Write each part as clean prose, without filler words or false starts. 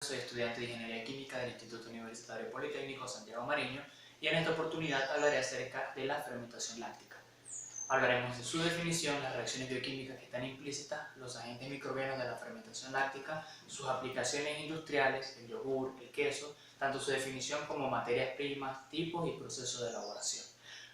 Soy estudiante de Ingeniería Química del Instituto Universitario Politécnico Santiago Mariño y en esta oportunidad hablaré acerca de la fermentación láctica. Hablaremos de su definición, las reacciones bioquímicas que están implícitas, los agentes microbianos de la fermentación láctica, sus aplicaciones industriales, el yogur, el queso, tanto su definición como materias primas, tipos y procesos de elaboración.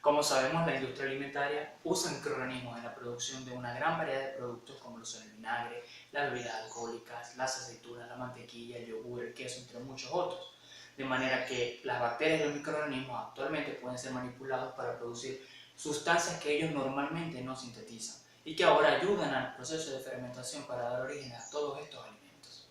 Como sabemos, la industria alimentaria usa microorganismos en la producción de una gran variedad de productos como lo son el vinagre, las bebidas alcohólicas, las aceitunas, la mantequilla, el yogur, el queso, entre muchos otros. De manera que las bacterias y los microorganismos actualmente pueden ser manipulados para producir sustancias que ellos normalmente no sintetizan y que ahora ayudan al proceso de fermentación para dar origen a todos estos alimentos.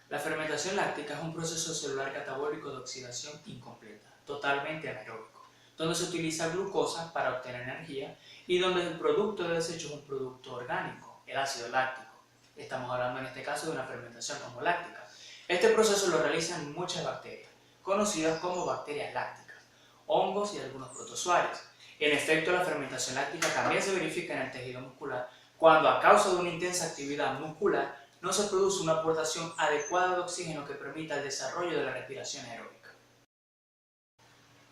La fermentación láctica es un proceso celular catabólico de oxidación incompleta, totalmente anaeróbico, donde se utiliza glucosa para obtener energía y donde el producto de desecho es un producto orgánico, el ácido láctico. Estamos hablando en este caso de una fermentación homoláctica. Este proceso lo realizan muchas bacterias, conocidas como bacterias lácticas, hongos y algunos protozoarios. En efecto, la fermentación láctica también se verifica en el tejido muscular cuando a causa de una intensa actividad muscular no se produce una aportación adecuada de oxígeno que permita el desarrollo de la respiración aeróbica.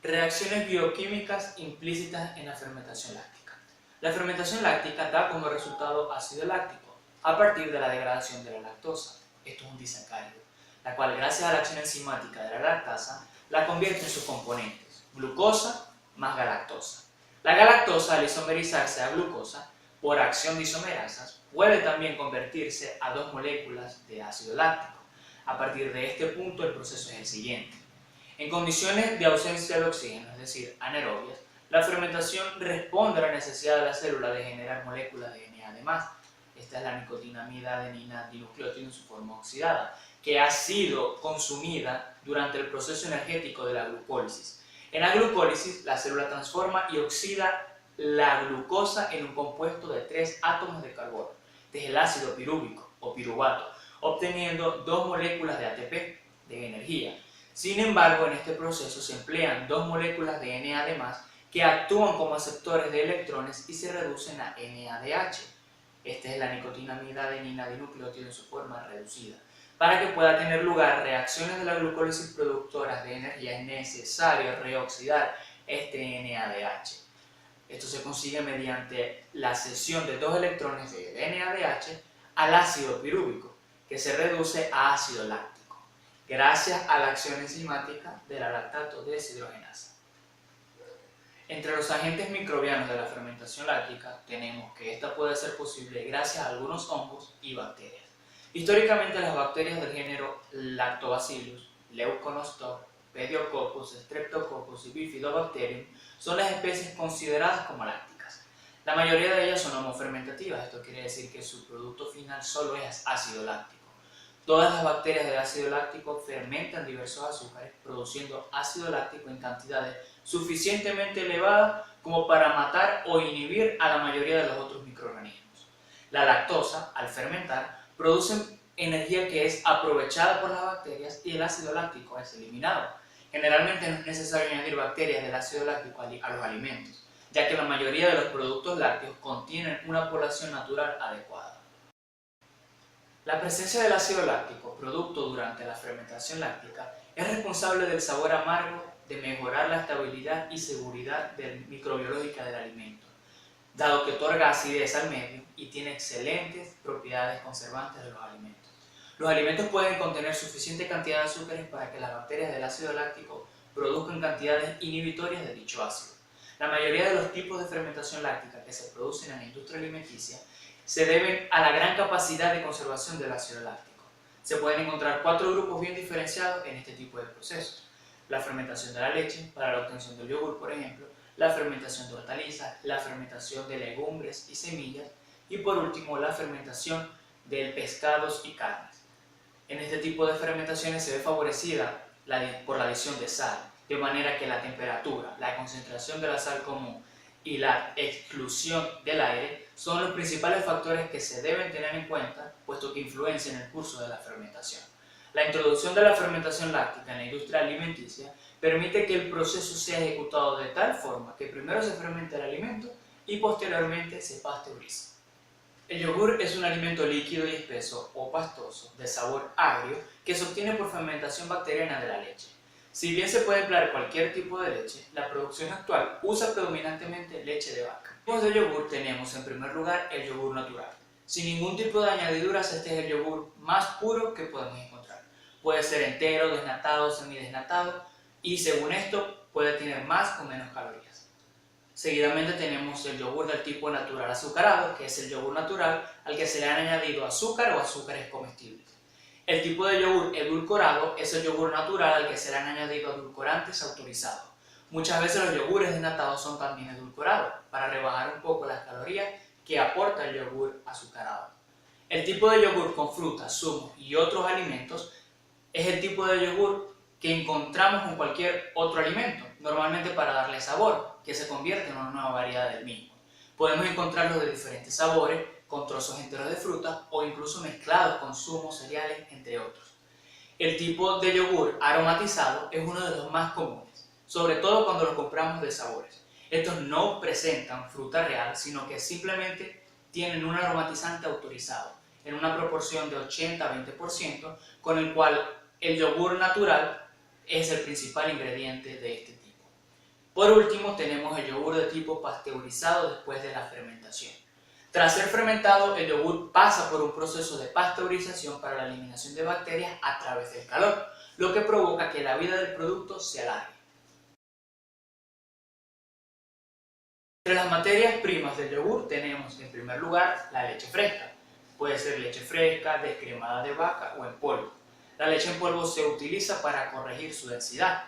Reacciones bioquímicas implícitas en la fermentación láctica. La fermentación láctica da como resultado ácido láctico a partir de la degradación de la lactosa. Esto es un disacárido, la cual gracias a la acción enzimática de la lactasa la convierte en sus componentes, glucosa más galactosa. La galactosa, al isomerizarse a glucosa por acción de isomerasas, puede también convertirse a dos moléculas de ácido láctico. A partir de este punto el proceso es el siguiente. En condiciones de ausencia de oxígeno, es decir, anaerobias, la fermentación responde a la necesidad de la célula de generar moléculas de NAD+. Esta es la nicotinamida adenina dinucleótido en su forma oxidada, que ha sido consumida durante el proceso energético de la glucólisis. En la glucólisis, la célula transforma y oxida la glucosa en un compuesto de 3 átomos de carbono, este es el ácido pirúvico o piruvato, obteniendo 2 moléculas de ATP, de energía. Sin embargo, en este proceso se emplean 2 moléculas de NAD+, que actúan como aceptores de electrones y se reducen a NADH. Esta es la nicotinamida adenina dinucleótido en su forma reducida. Para que pueda tener lugar reacciones de la glucólisis productoras de energía es necesario reoxidar este NADH. Esto se consigue mediante la cesión de 2 electrones de NADH al ácido pirúvico, que se reduce a ácido láctico, gracias a la acción enzimática de la lactato deshidrogenasa. Entre los agentes microbianos de la fermentación láctica tenemos que esta puede ser posible gracias a algunos hongos y bacterias. Históricamente las bacterias del género Lactobacillus, Leuconostoc, Pediococcus, Streptococcus y Bifidobacterium son las especies consideradas como lácticas. La mayoría de ellas son homofermentativas, esto quiere decir que su producto final solo es ácido láctico. Todas las bacterias de ácido láctico fermentan diversos azúcares, produciendo ácido láctico en cantidades suficientemente elevadas como para matar o inhibir a la mayoría de los otros microorganismos. La lactosa, al fermentar, produce energía que es aprovechada por las bacterias y el ácido láctico es eliminado. Generalmente no es necesario añadir bacterias del ácido láctico a los alimentos, ya que la mayoría de los productos lácteos contienen una población natural adecuada. La presencia del ácido láctico, producto durante la fermentación láctica, es responsable del sabor amargo, de mejorar la estabilidad y seguridad microbiológica del alimento, dado que otorga acidez al medio y tiene excelentes propiedades conservantes de los alimentos. Los alimentos pueden contener suficiente cantidad de azúcares para que las bacterias del ácido láctico produzcan cantidades inhibitorias de dicho ácido. La mayoría de los tipos de fermentación láctica que se producen en la industria alimenticia se deben a la gran capacidad de conservación del ácido láctico. Se pueden encontrar 4 grupos bien diferenciados en este tipo de procesos. La fermentación de la leche, para la obtención del yogur, por ejemplo, la fermentación de hortalizas, la fermentación de legumbres y semillas, y por último, la fermentación de pescados y carnes. En este tipo de fermentaciones se ve favorecida por la adición de sal, de manera que la temperatura, la concentración de la sal común y la exclusión del aire son los principales factores que se deben tener en cuenta, puesto que influencian el curso de la fermentación. La introducción de la fermentación láctica en la industria alimenticia permite que el proceso sea ejecutado de tal forma que primero se fermente el alimento y posteriormente se pasteuriza. El yogur es un alimento líquido y espeso o pastoso de sabor agrio que se obtiene por fermentación bacteriana de la leche. Si bien se puede emplear cualquier tipo de leche, la producción actual usa predominantemente leche de vaca. Tipos de yogur tenemos en primer lugar el yogur natural. Sin ningún tipo de añadiduras, este es el yogur más puro que podemos encontrar. Puede ser entero, desnatado, semidesnatado y según esto puede tener más o menos calorías. Seguidamente tenemos el yogur del tipo natural azucarado, que es el yogur natural al que se le han añadido azúcar o azúcares comestibles. El tipo de yogur edulcorado es el yogur natural al que se le han añadido edulcorantes autorizados. Muchas veces los yogures desnatados son también edulcorados, para rebajar un poco las calorías que aporta el yogur azucarado. El tipo de yogur con frutas, zumos y otros alimentos es el tipo de yogur que encontramos con cualquier otro alimento, normalmente para darle sabor, que se convierte en una nueva variedad del mismo. Podemos encontrarlos de diferentes sabores, con trozos enteros de fruta o incluso mezclados con zumos, cereales, entre otros. El tipo de yogur aromatizado es uno de los más comunes, sobre todo cuando los compramos de sabores. Estos no presentan fruta real, sino que simplemente tienen un aromatizante autorizado, en una proporción de 80-20%, con el cual el yogur natural es el principal ingrediente de este tipo. Por último, tenemos el yogur de tipo pasteurizado después de la fermentación. Tras ser fermentado, el yogur pasa por un proceso de pasteurización para la eliminación de bacterias a través del calor, lo que provoca que la vida del producto se alargue. Entre las materias primas del yogur tenemos en primer lugar la leche fresca. Puede ser leche fresca, descremada de vaca o en polvo. La leche en polvo se utiliza para corregir su densidad.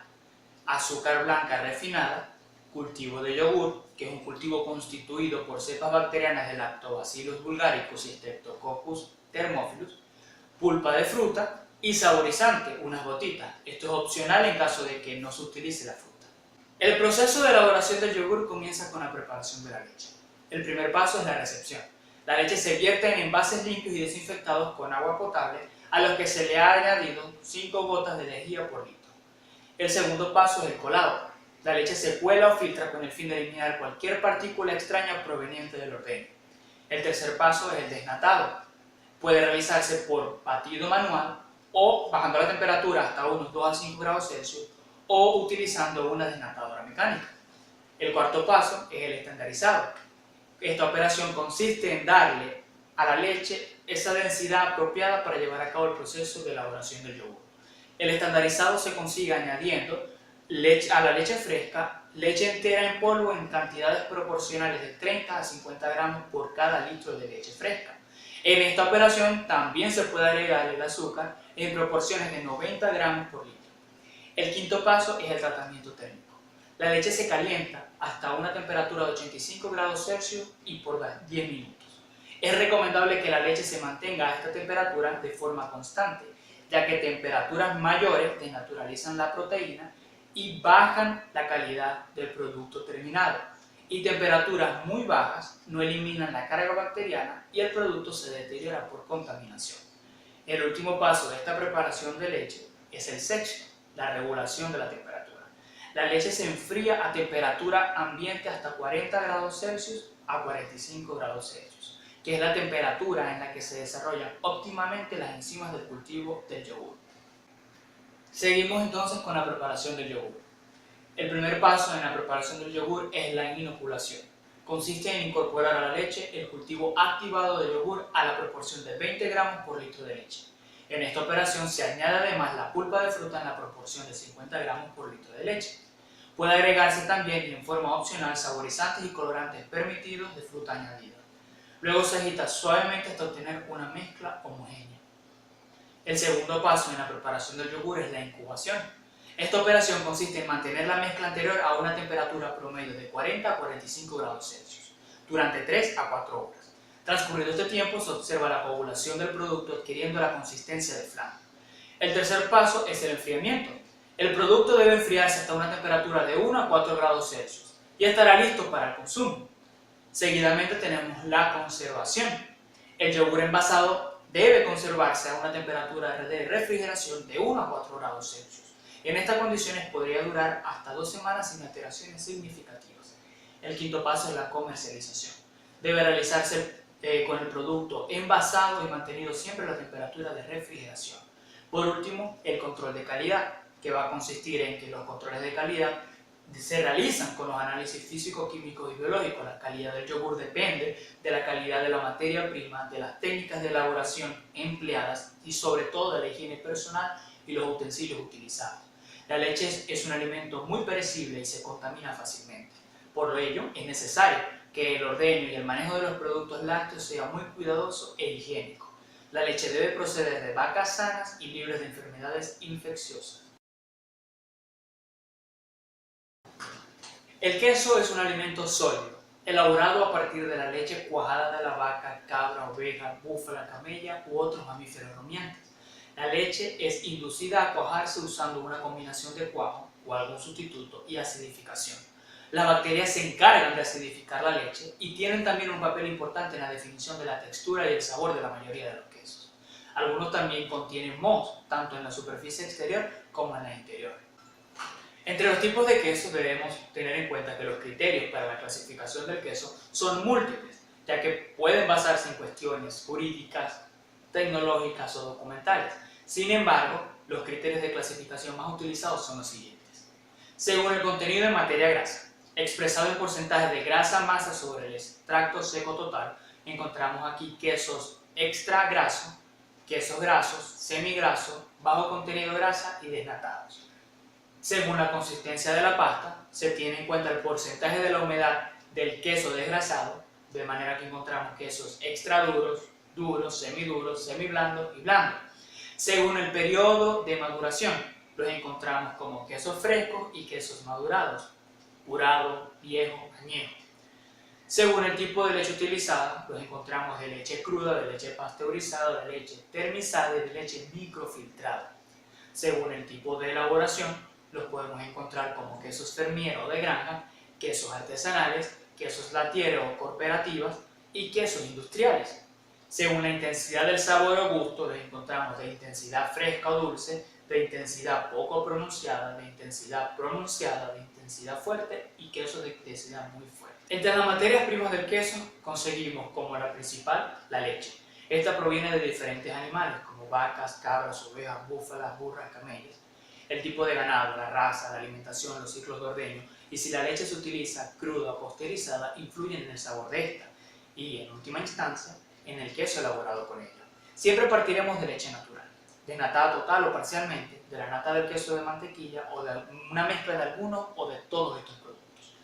Azúcar blanca refinada, cultivo de yogur, que es un cultivo constituido por cepas bacterianas de Lactobacillus bulgaricus y Streptococcus thermophilus, pulpa de fruta y saborizante, unas gotitas. Esto es opcional en caso de que no se utilice la fruta. El proceso de elaboración del yogur comienza con la preparación de la leche. El primer paso es la recepción. La leche se vierte en envases limpios y desinfectados con agua potable, a los que se le ha añadido 5 gotas de lejía por litro. El segundo paso es el colado. La leche se cuela o filtra con el fin de eliminar cualquier partícula extraña proveniente del ordeño. El tercer paso es el desnatado. Puede realizarse por batido manual o bajando la temperatura hasta unos 2 a 5 grados Celsius o utilizando una desnatadora mecánica. El cuarto paso es el estandarizado. Esta operación consiste en darle a la leche esa densidad apropiada para llevar a cabo el proceso de elaboración del yogur. El estandarizado se consigue añadiendo a la leche fresca leche entera en polvo en cantidades proporcionales de 30 a 50 gramos por cada litro de leche fresca. En esta operación también se puede agregar el azúcar en proporciones de 90 gramos por litro. El quinto paso es el tratamiento térmico. La leche se calienta hasta una temperatura de 85 grados Celsius y por 10 minutos. Es recomendable que la leche se mantenga a esta temperatura de forma constante, ya que temperaturas mayores desnaturalizan la proteína y bajan la calidad del producto terminado, y temperaturas muy bajas no eliminan la carga bacteriana y el producto se deteriora por contaminación. El último paso de esta preparación de leche es el sexto, la regulación de la temperatura. La leche se enfría a temperatura ambiente hasta 40 grados Celsius a 45 grados Celsius, que es la temperatura en la que se desarrollan óptimamente las enzimas del cultivo del yogur. Seguimos entonces con la preparación del yogur. El primer paso en la preparación del yogur es la inoculación. Consiste en incorporar a la leche el cultivo activado de yogur a la proporción de 20 gramos por litro de leche. En esta operación se añade además la pulpa de fruta en la proporción de 50 gramos por litro de leche. Puede agregarse también y en forma opcional saborizantes y colorantes permitidos de fruta añadida. Luego se agita suavemente hasta obtener una mezcla homogénea. El segundo paso en la preparación del yogur es la incubación. Esta operación consiste en mantener la mezcla anterior a una temperatura promedio de 40 a 45 grados Celsius durante 3 a 4 horas. Transcurrido este tiempo se observa la coagulación del producto adquiriendo la consistencia de flan. El tercer paso es el enfriamiento. El producto debe enfriarse hasta una temperatura de 1 a 4 grados Celsius y estará listo para el consumo. Seguidamente tenemos la conservación. El yogur envasado debe conservarse a una temperatura de refrigeración de 1 a 4 grados Celsius. En estas condiciones podría durar hasta 2 semanas sin alteraciones significativas. El quinto paso es la comercialización. Debe realizarse con el producto envasado y mantenido siempre a la temperatura de refrigeración. Por último, el control de calidad, que va a consistir en que los controles de calidad se realizan con los análisis físicos, químicos y biológicos. La calidad del yogur depende de la calidad de la materia prima, de las técnicas de elaboración empleadas y sobre todo de la higiene personal y los utensilios utilizados. La leche es un alimento muy perecible y se contamina fácilmente. Por ello, es necesario que el ordeño y el manejo de los productos lácteos sea muy cuidadoso e higiénico. La leche debe proceder de vacas sanas y libres de enfermedades infecciosas. El queso es un alimento sólido, elaborado a partir de la leche cuajada de la vaca, cabra, oveja, búfala, camella u otros mamíferos rumiantes. La leche es inducida a cuajarse usando una combinación de cuajo o algún sustituto y acidificación. Las bacterias se encargan de acidificar la leche y tienen también un papel importante en la definición de la textura y el sabor de la mayoría de los quesos. Algunos también contienen moho, tanto en la superficie exterior como en la interior. Entre los tipos de queso debemos tener en cuenta que los criterios para la clasificación del queso son múltiples, ya que pueden basarse en cuestiones jurídicas, tecnológicas o documentales. Sin embargo, los criterios de clasificación más utilizados son los siguientes. Según el contenido de materia grasa, expresado en porcentaje de grasa masa sobre el extracto seco total, encontramos aquí quesos extra grasos, quesos grasos, semigrasos, bajo contenido de grasa y desnatados. Según la consistencia de la pasta, se tiene en cuenta el porcentaje de la humedad del queso desgrasado, de manera que encontramos quesos extra duros, duros, semiduros, semiblandos y blandos. Según el periodo de maduración, los encontramos como quesos frescos y quesos madurados, curado, viejo, añejo. Según el tipo de leche utilizada, los encontramos de leche cruda, de leche pasteurizada, de leche termizada y de leche microfiltrada. Según el tipo de elaboración, los podemos encontrar como quesos fermier o de granja, quesos artesanales, quesos latieros o cooperativas y quesos industriales. Según la intensidad del sabor o gusto, los encontramos de intensidad fresca o dulce, de intensidad poco pronunciada, de intensidad pronunciada, de intensidad fuerte y quesos de intensidad muy fuerte. Entre las materias primas del queso conseguimos como la principal la leche. Esta proviene de diferentes animales como vacas, cabras, ovejas, búfalas, burras, camellas. El tipo de ganado, la raza, la alimentación, los ciclos de ordeño y si la leche se utiliza cruda o pasteurizada influyen en el sabor de esta y, en última instancia, en el queso elaborado con ella. Siempre partiremos de leche natural, desnatada total o parcialmente, de la nata del queso de mantequilla o de una mezcla de algunos o de todos estos productos.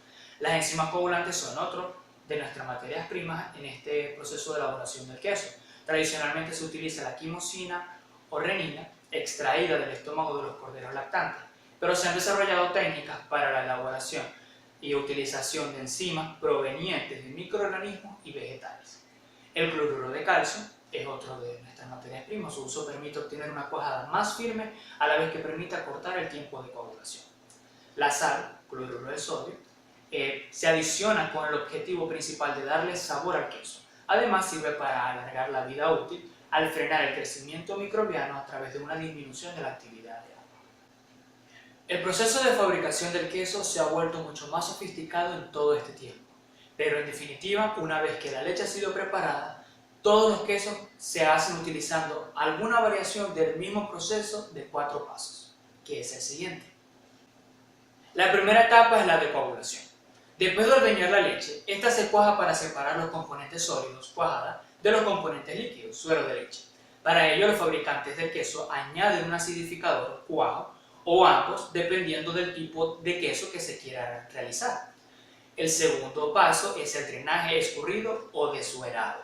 Las enzimas coagulantes son otro de nuestras materias primas en este proceso de elaboración del queso. Tradicionalmente se utiliza la quimosina o renina, extraída del estómago de los corderos lactantes, pero se han desarrollado técnicas para la elaboración y utilización de enzimas provenientes de microorganismos y vegetales. El cloruro de calcio es otro de nuestras materias primas. Su uso permite obtener una cuajada más firme a la vez que permite acortar el tiempo de coagulación. La sal, cloruro de sodio, se adiciona con el objetivo principal de darle sabor al queso. Además sirve para alargar la vida útil al frenar el crecimiento microbiano a través de una disminución de la actividad de agua. El proceso de fabricación del queso se ha vuelto mucho más sofisticado en todo este tiempo, pero en definitiva, una vez que la leche ha sido preparada, todos los quesos se hacen utilizando alguna variación del mismo proceso de 4 pasos, que es el siguiente. La primera etapa es la de coagulación. Después de ordeñar la leche, esta se cuaja para separar los componentes sólidos, cuajada, de los componentes líquidos, suero de leche. Para ello, los fabricantes del queso añaden un acidificador, cuajo, o ambos, dependiendo del tipo de queso que se quiera realizar. El segundo paso es el drenaje escurrido o desuerado.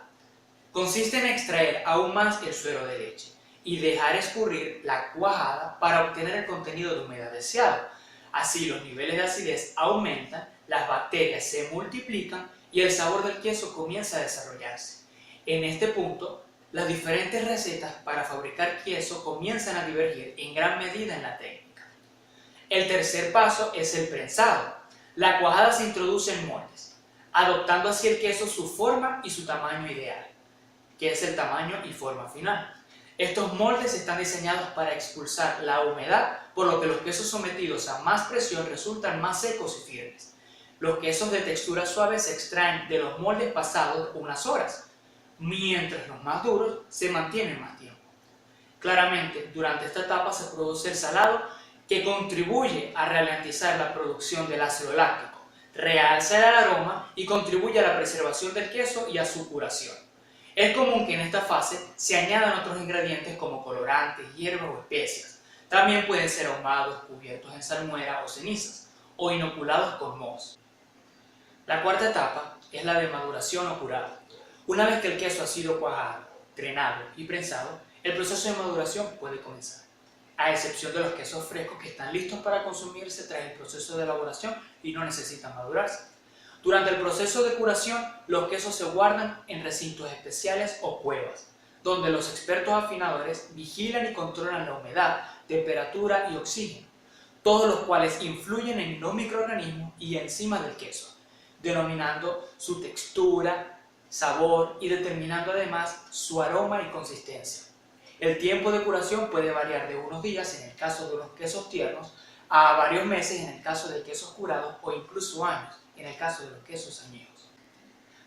Consiste en extraer aún más el suero de leche y dejar escurrir la cuajada para obtener el contenido de humedad deseado. Así los niveles de acidez aumentan, las bacterias se multiplican y el sabor del queso comienza a desarrollarse. En este punto, las diferentes recetas para fabricar queso comienzan a divergir en gran medida en la técnica. El tercer paso es el prensado. La cuajada se introduce en moldes, adoptando así el queso su forma y su tamaño ideal, que es el tamaño y forma final. Estos moldes están diseñados para expulsar la humedad, por lo que los quesos sometidos a más presión resultan más secos y firmes. Los quesos de textura suave se extraen de los moldes pasados unas horas. mientras los más duros se mantienen más tiempo. Claramente, durante esta etapa se produce el salado que contribuye a ralentizar la producción del ácido láctico, realza el aroma y contribuye a la preservación del queso y a su curación. Es común que en esta fase se añadan otros ingredientes como colorantes, hierbas o especias. También pueden ser ahumados, cubiertos en salmuera o cenizas, o inoculados con moho. La cuarta etapa es la de maduración o curado. Una vez que el queso ha sido cuajado, drenado y prensado, el proceso de maduración puede comenzar, a excepción de los quesos frescos que están listos para consumirse tras el proceso de elaboración y no necesitan madurarse. Durante el proceso de curación, los quesos se guardan en recintos especiales o cuevas, donde los expertos afinadores vigilan y controlan la humedad, temperatura y oxígeno, todos los cuales influyen en los microorganismos y enzimas del queso, denominando su textura, sabor y determinando además su aroma y consistencia. El tiempo de curación puede variar de unos días en el caso de los quesos tiernos a varios meses en el caso de quesos curados o incluso años en el caso de los quesos añejos.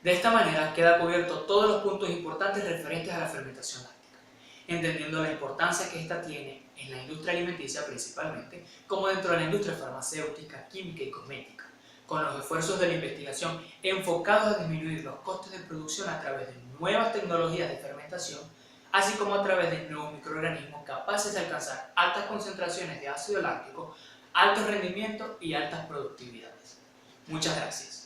De esta manera queda cubierto todos los puntos importantes referentes a la fermentación láctica, entendiendo la importancia que ésta tiene en la industria alimenticia principalmente, como dentro de la industria farmacéutica, química y cosmética, con los esfuerzos de la investigación enfocados a disminuir los costes de producción a través de nuevas tecnologías de fermentación, así como a través de nuevos microorganismos capaces de alcanzar altas concentraciones de ácido láctico, altos rendimientos y altas productividades. Muchas gracias.